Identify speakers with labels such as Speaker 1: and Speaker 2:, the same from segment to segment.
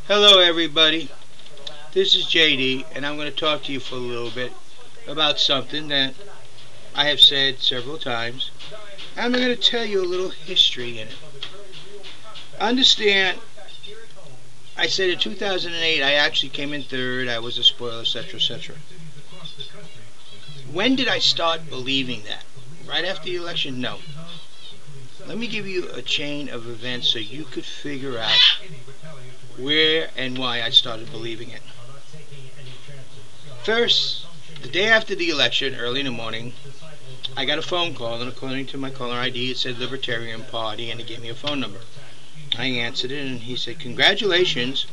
Speaker 1: Hello everybody, this is JD and I'm going to talk to you for a little bit about something that I have said several times. I'm going to tell you a little history in it. Understand, I said in 2008 I actually came in third, I was a spoiler, etc., etc. When did I start believing that? Right after the election? No. Let me give you a chain of events so you could figure out where and why I started believing it. First, the day after the election, early in the morning, I got a phone call, and according to my caller ID, it said Libertarian Party, and he gave me a phone number. I answered it, and he said, congratulations.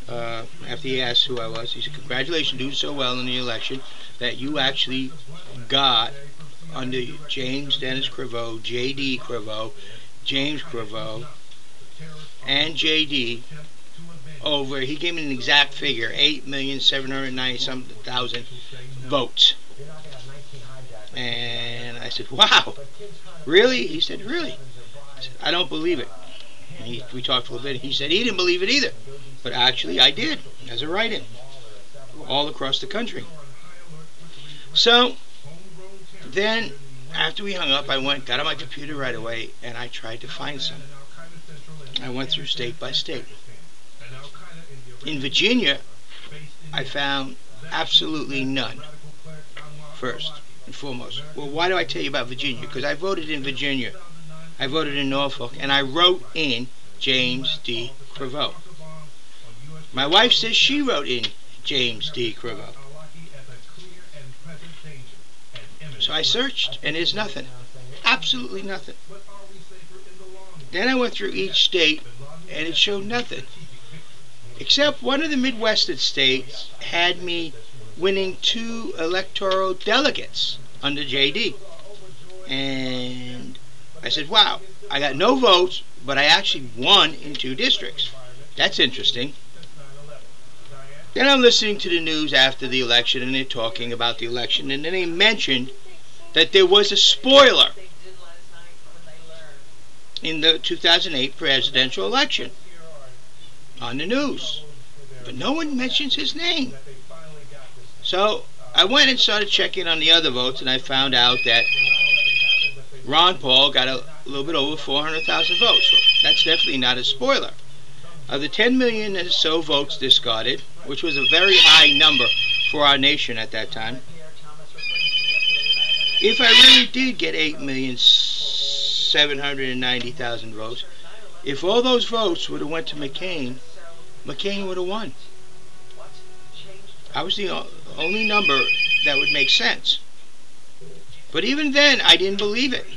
Speaker 1: After he asked who I was, he said, congratulations, doing so well in the election that you actually got under James Dennis Criveau, J.D. Criveau, James Criveau, and J.D. over, he gave me an exact figure, 8,790,000 votes. And I said, wow, really? He said, really? I said, I don't believe it. And we talked a little bit. He said he didn't believe it either. But actually, I did, as a write-in, all across the country. So, then, after we hung up, I got on my computer right away, and I tried to find some. I went through state by state. In Virginia, I found absolutely none, first and foremost. Well, why do I tell you about Virginia? Because I voted in Virginia. I voted in Norfolk, and I wrote in James D. Criveau. My wife says she wrote in James D. Criveau. So I searched, and there's nothing. Absolutely nothing. Then I went through each state, and it showed nothing. Except one of the Midwestern states had me winning 2 electoral delegates under JD. And I said, wow, I got no votes, but I actually won in 2 districts. That's interesting. Then I'm listening to the news after the election, and they're talking about the election, and then they mentioned that there was a spoiler in the 2008 presidential election on the news, but no one mentions his name. So I went and started checking on the other votes, and I found out that Ron Paul got a little bit over 400,000 votes. So that's definitely not a spoiler. Of the 10 million or so votes discarded, which was a very high number for our nation at that time, if I really did get 8,790,000 votes, if all those votes would have went to McCain, McCain would have won. I was the only number that would make sense. But even then, I didn't believe it.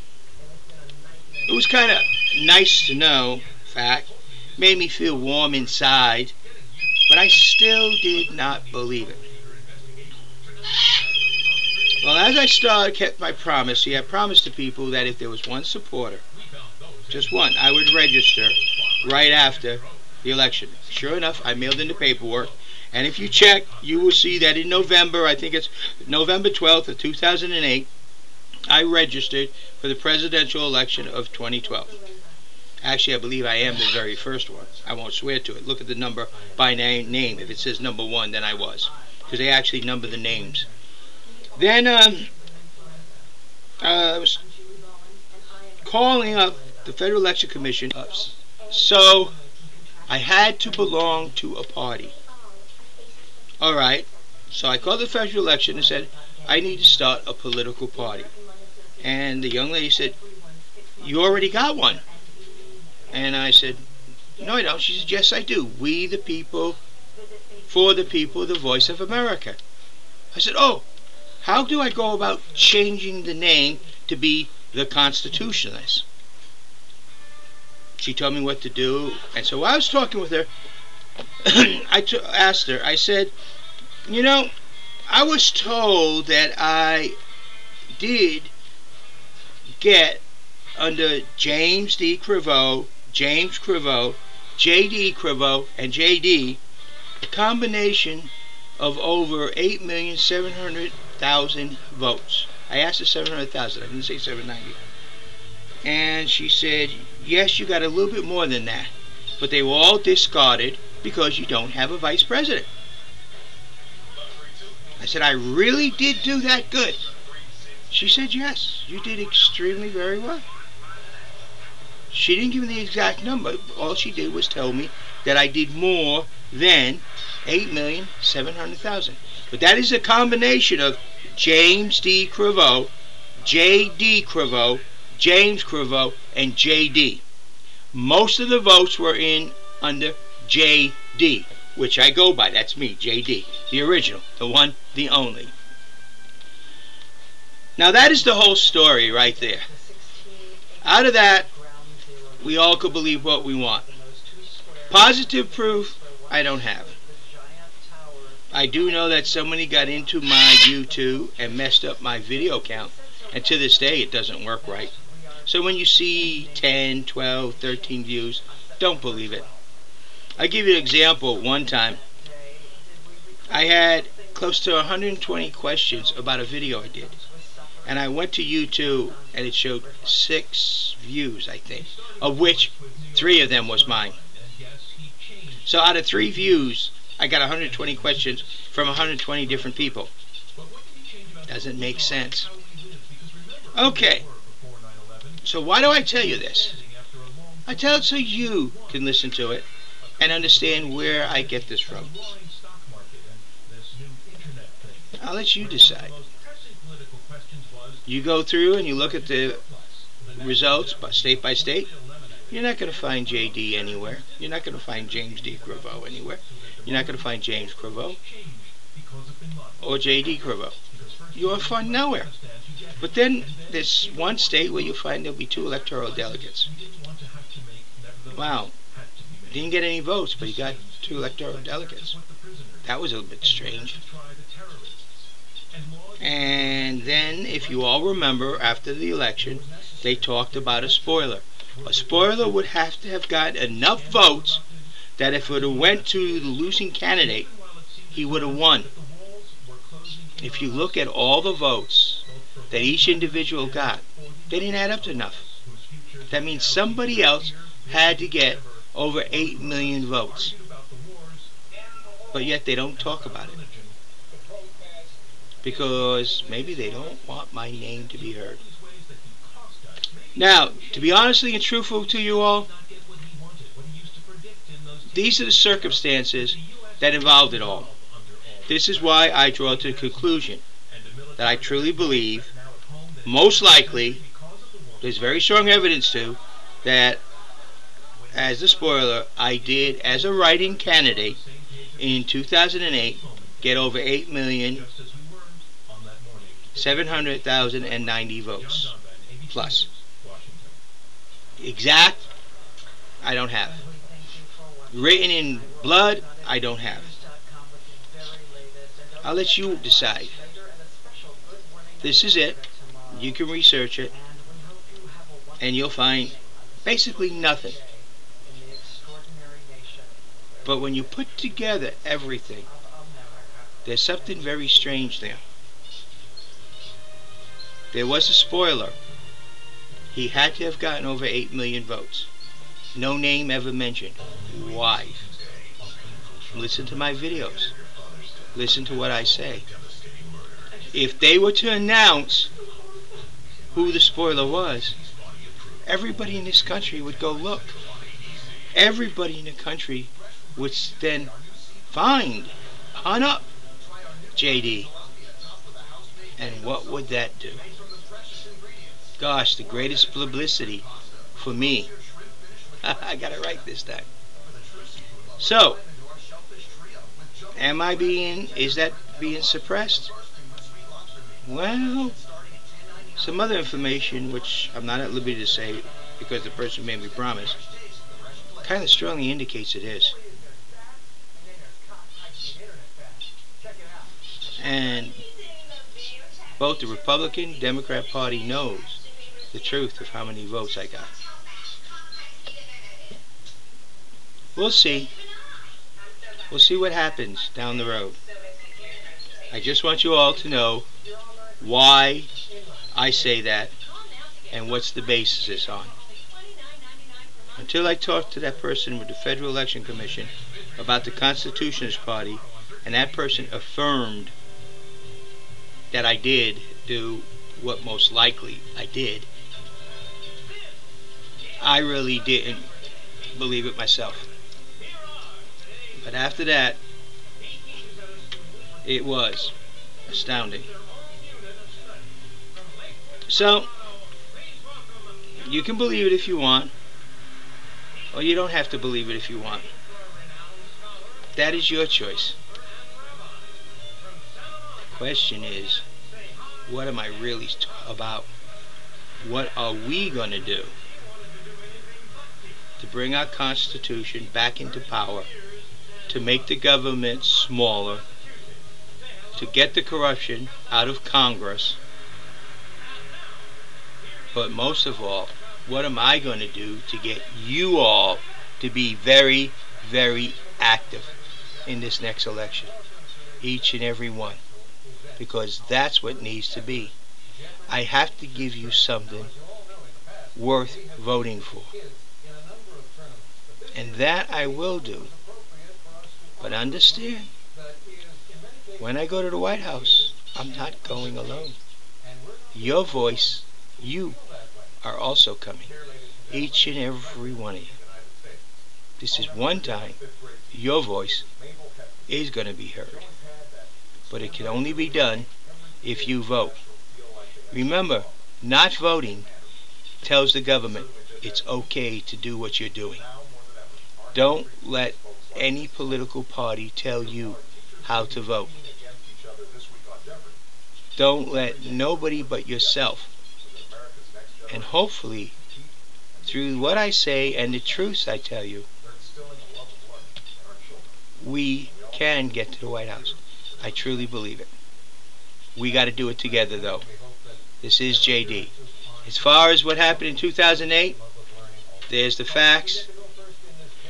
Speaker 1: It was kind of nice to know, fact, made me feel warm inside, but I still did not believe it. Well, as I kept my promise, I promised the people that if there was one supporter, just one, I would register right after the election. Sure enough, I mailed in the paperwork, and if you check, you will see that in November, I think it's November 12th of 2008, I registered for the presidential election of 2012. Actually, I believe I am the very first one. I won't swear to it. Look at the number by name. If it says number 1, then I was, because they actually number the names. Then I was calling up the Federal Election Commission, so I had to belong to a party. Alright, so I called the federal election and said, I need to start a political party. And the young lady said, you already got one. And I said, no I don't. She said, yes I do. We the people, for the people, the voice of America. I said, oh, how do I go about changing the name to be the Constitutionist? She told me what to do, and so while I was talking with her, I asked her, I said, you know, I was told that I did get under James D. Criveau, James Criveau, J.D. Criveau, and J.D. a combination of over 8,700,000 votes. I asked her 700,000. I didn't say 790. And she said, yes, you got a little bit more than that. But they were all discarded because you don't have a vice president. I said, I really did do that good. She said, yes, you did extremely very well. She didn't give me the exact number. All she did was tell me that I did more than 8,700,000. But that is a combination of James D. Criveau, J.D. Criveau, James Criveau, and J.D. Most of the votes were in under J.D., which I go by. That's me, J.D., the original, the one, the only. Now that is the whole story right there. Out of that, we all could believe what we want. Positive proof, I don't have. I do know that somebody got into my YouTube and messed up my video count, and to this day it doesn't work right. So when you see 10, 12, 13 views, don't believe it. I'll give you an example. One time, I had close to 120 questions about a video I did. And I went to YouTube and it showed 6 views, I think, of which 3 of them was mine. So out of 3 views, I got 120 questions from 120 different people. Doesn't make sense. Okay, so why do I tell you this? I tell it so you can listen to it and understand where I get this from. I'll let you decide. You go through and you look at the results state by state. You're not going to find J.D. anywhere. You're not going to find James D. Criveau anywhere. You're not going to find James Criveau or J.D. Criveau. You won't find nowhere. But then there's one state where you find there'll be 2 electoral delegates. Wow. Didn't get any votes, but he got 2 electoral delegates. That was a little bit strange. And then, if you all remember, after the election, they talked about a spoiler. A spoiler would have to have got enough votes that if it went to the losing candidate, he would have won. If you look at all the votes that each individual got, they didn't add up to enough. That means somebody else had to get over 8 million votes. But yet they don't talk about it. Because maybe they don't want my name to be heard. Now, to be honestly and truthful to you all, these are the circumstances that involved it all. This is why I draw to the conclusion that I truly believe, most likely, there's very strong evidence to, that as the spoiler, I did, as a write-in candidate in 2008, get over 8,700,090 votes plus. Exact, I don't have. Written in blood, I don't have. I'll let you decide. This is it. You can research it, and you'll find basically nothing. But when you put together everything, there's something very strange there. There was a spoiler. He had to have gotten over 8 million votes. No name ever mentioned. Why? Listen to my videos. Listen to what I say. If they were to announce who the spoiler was, everybody in this country would go look. Everybody in the country would then find, hunt up J.D. And what would that do? Gosh, the greatest publicity for me. I got it right this time. So, is that being suppressed? Well, some other information, which I'm not at liberty to say because the person made me promise, kind of strongly indicates it is. And both the Republican, Democrat Party knows the truth of how many votes I got. We'll see. We'll see what happens down the road. I just want you all to know why I say that and what's the basis is on. Until I talk to that person with the Federal Election Commission about the Constitutionist Party, and that person affirmed that I did do what most likely I did, I really didn't believe it myself. But after that, it was astounding. So, you can believe it if you want, or you don't have to believe it if you want. That is your choice. The question is, what am I really about? What are we going to do to bring our Constitution back into power, to make the government smaller, to get the corruption out of Congress? But most of all, what am I going to do to get you all to be very, very active in this next election? Each and every one. Because that's what needs to be. I have to give you something worth voting for. And that I will do. But understand, when I go to the White House, I'm not going alone. Your voice, you are also coming. Each and every one of you. This is one time your voice is going to be heard. But it can only be done if you vote. Remember, not voting tells the government it's okay to do what you're doing. Don't let any political party tell you how to vote. Don't let nobody but yourself. And hopefully, through what I say and the truths I tell you, we can get to the White House. I truly believe it. We got to do it together, though. This is JD. As far as what happened in 2008, there's the facts,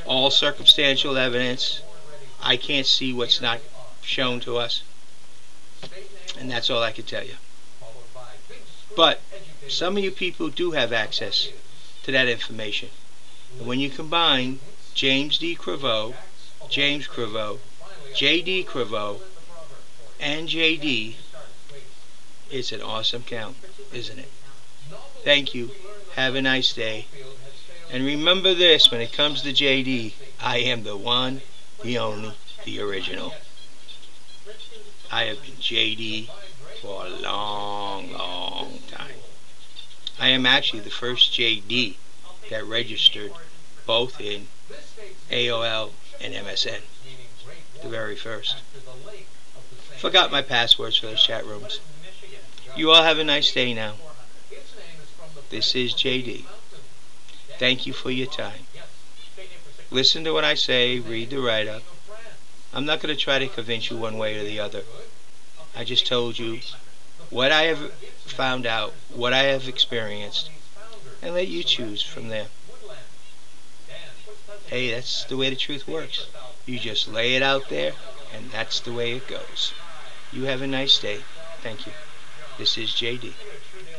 Speaker 1: all circumstantial evidence. I can't see what's not shown to us. And that's all I can tell you. But some of you people do have access to that information. And when you combine James Criveau, JD Criveau, and JD, it's an awesome count, isn't it? Thank you. Have a nice day. And remember this, when it comes to JD, I am the one, the only, the original. I have been JD for a long, long time. I am actually the first JD that registered both in AOL and MSN. The very first. Forgot my passwords for those chat rooms. You all have a nice day now. This is JD. Thank you for your time. Listen to what I say, read the write-up. I'm not going to try to convince you one way or the other. I just told you what I have found out, what I have experienced, and let you choose from there. Hey, that's the way the truth works. You just lay it out there, and that's the way it goes. You have a nice day. Thank you. This is JD.